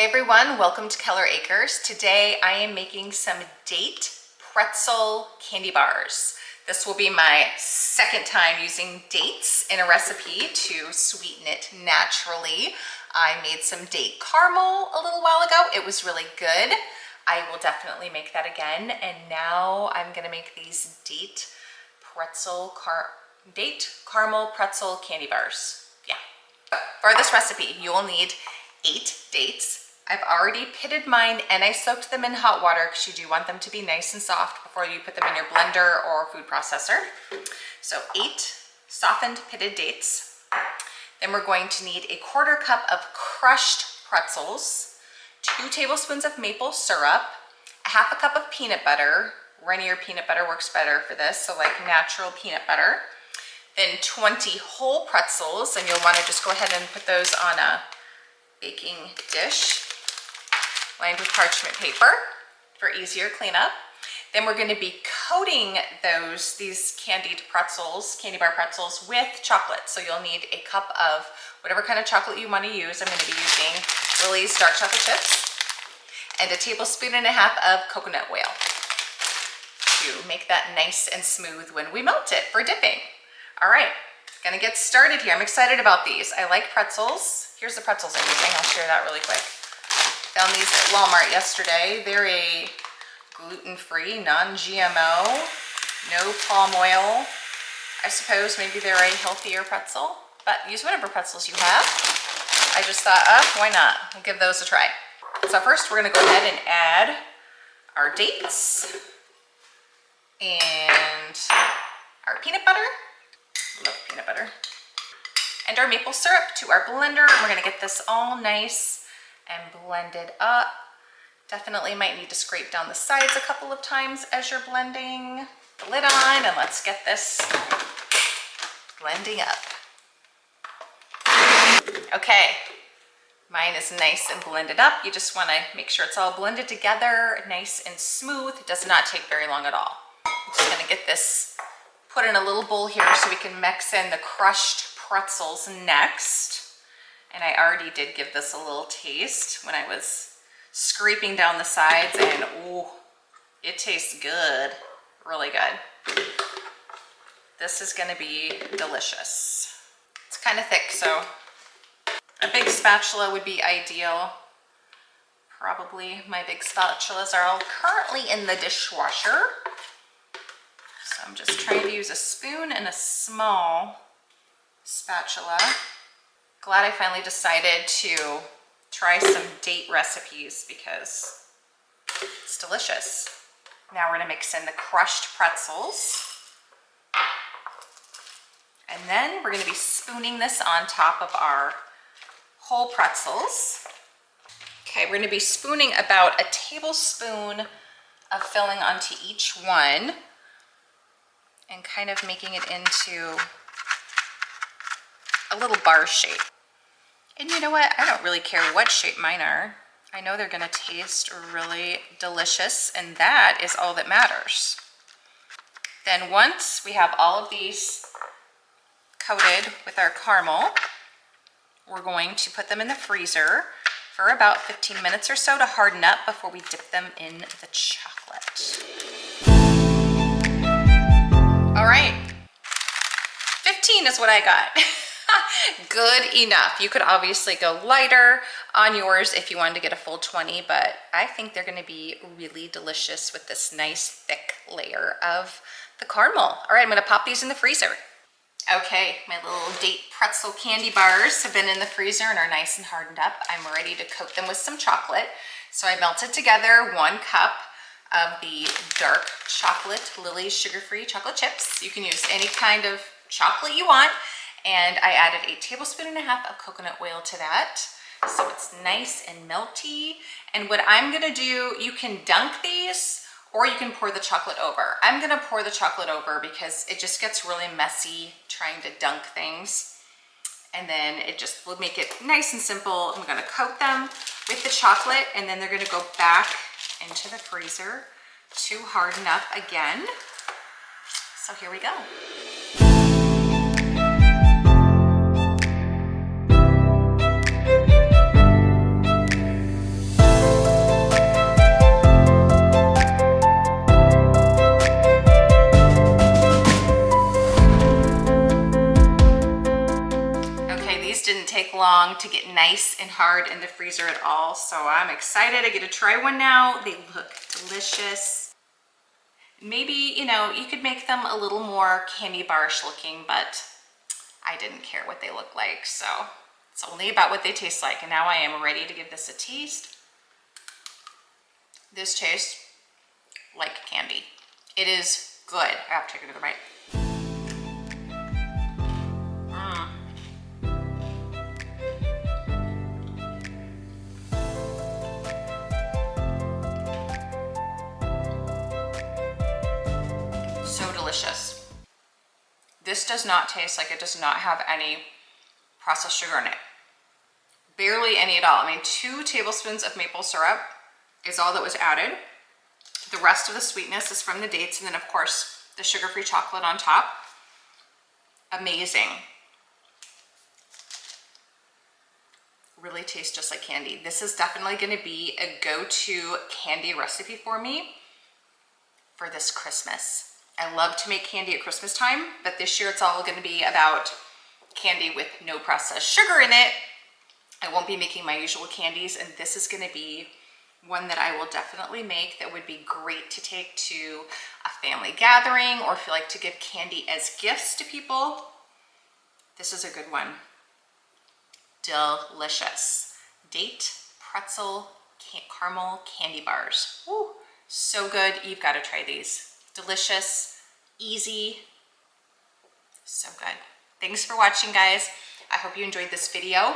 Hey everyone, welcome to Keller Acres. Today I am making some date pretzel candy bars. This will be my second time using dates in a recipe to sweeten it naturally. I made some date caramel a little while ago. It was really good. I will definitely make that again. And now I'm gonna make these date caramel pretzel candy bars. Yeah. For this recipe, you will need 8 dates. I've already pitted mine and I soaked them in hot water because you do want them to be nice and soft before you put them in your blender or food processor. So 8 softened pitted dates. Then we're going to need a 1/4 cup of crushed pretzels, 2 tablespoons of maple syrup, a 1/2 cup of peanut butter. Runnier peanut butter works better for this, so like natural peanut butter. Then 20 whole pretzels, and you'll want to just go ahead and put those on a baking dish lined with parchment paper for easier cleanup. Then we're going to be coating these candy bar pretzels with chocolate. So you'll need a cup of whatever kind of chocolate you want to use. I'm going to be using Lily's dark chocolate chips and a 1.5 tablespoons of coconut oil to make that nice and smooth when we melt it for dipping. All right, gonna get started here. I'm excited about these. I like pretzels. Here's the pretzels I'm using. I'll share that really quick. Found these at Walmart yesterday. They're a gluten-free, non-GMO, no palm oil. I suppose maybe they're a healthier pretzel, but use whatever pretzels you have. I just thought, why not? We'll give those a try. So first we're gonna go ahead and add our dates and our peanut butter. Love peanut butter. And our maple syrup to our blender. And we're gonna get this all nice and blended up. Definitely might need to scrape down the sides a couple of times as you're blending. The lid on, and let's get this blending up. Okay, mine is nice and blended up. You just wanna make sure it's all blended together, nice and smooth. It does not take very long at all. I'm just gonna get this put in a little bowl here so we can mix in the crushed pretzels next. And I already did give this a little taste when I was scraping down the sides, and ooh, it tastes good, really good. This is gonna be delicious. It's kind of thick, so a big spatula would be ideal. Probably my big spatulas are all currently in the dishwasher. So I'm just trying to use a spoon and a small spatula. Glad I finally decided to try some date recipes because it's delicious. Now we're gonna mix in the crushed pretzels. And then we're gonna be spooning this on top of our whole pretzels. Okay, we're gonna be spooning about a tablespoon of filling onto each one and kind of making it into a little bar shape. And you know what? I don't really care what shape mine are. I know they're gonna taste really delicious, and that is all that matters. Then once we have all of these coated with our caramel, we're going to put them in the freezer for about 15 minutes or so to harden up before we dip them in the chocolate. All right, 15 is what I got. Good enough. You could obviously go lighter on yours if you wanted to get a full 20, but I think they're gonna be really delicious with this nice thick layer of the caramel. All right, I'm gonna pop these in the freezer. Okay, my little date pretzel candy bars have been in the freezer and are nice and hardened up. I'm ready to coat them with some chocolate. So I melted together 1 cup of the dark chocolate Lily's sugar-free chocolate chips. You can use any kind of chocolate you want. And I added a 1.5 tablespoons of coconut oil to that, so it's nice and melty. And what I'm gonna do, you can dunk these or you can pour the chocolate over. I'm gonna pour the chocolate over because it just gets really messy trying to dunk things. And then it just will make it nice and simple. I'm gonna coat them with the chocolate, and then they're gonna go back into the freezer to harden up again. So here we go. didn't take long to get nice and hard in the freezer at all. So I'm excited. I get to try one now. They look delicious. Maybe, you know, you could make them a little more candy bar-ish looking, but I didn't care what they look like. So it's only about what they taste like. And now I am ready to give this a taste. This tastes like candy. It is good. I have to take another bite. So delicious. This does not taste like, it does not have any processed sugar in it. Barely any at all. I mean, 2 tablespoons of maple syrup is all that was added. The rest of the sweetness is from the dates, and then of course the sugar-free chocolate on top. Amazing. Really tastes just like candy. This is definitely going to be a go-to candy recipe for me for this Christmas. I love to make candy at Christmas time, but this year it's all going to be about candy with no processed sugar in it. I won't be making my usual candies, and this is going to be one that I will definitely make that would be great to take to a family gathering, or if you like to give candy as gifts to people. This is a good one. Delicious. Date pretzel caramel candy bars. Ooh, so good. You've got to try these. Delicious, easy, so good. Thanks for watching, guys. I hope you enjoyed this video.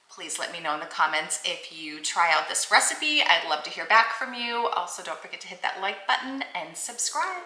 Please let me know in the comments if you try out this recipe. I'd love to hear back from you. Also, don't forget to hit that like button and subscribe.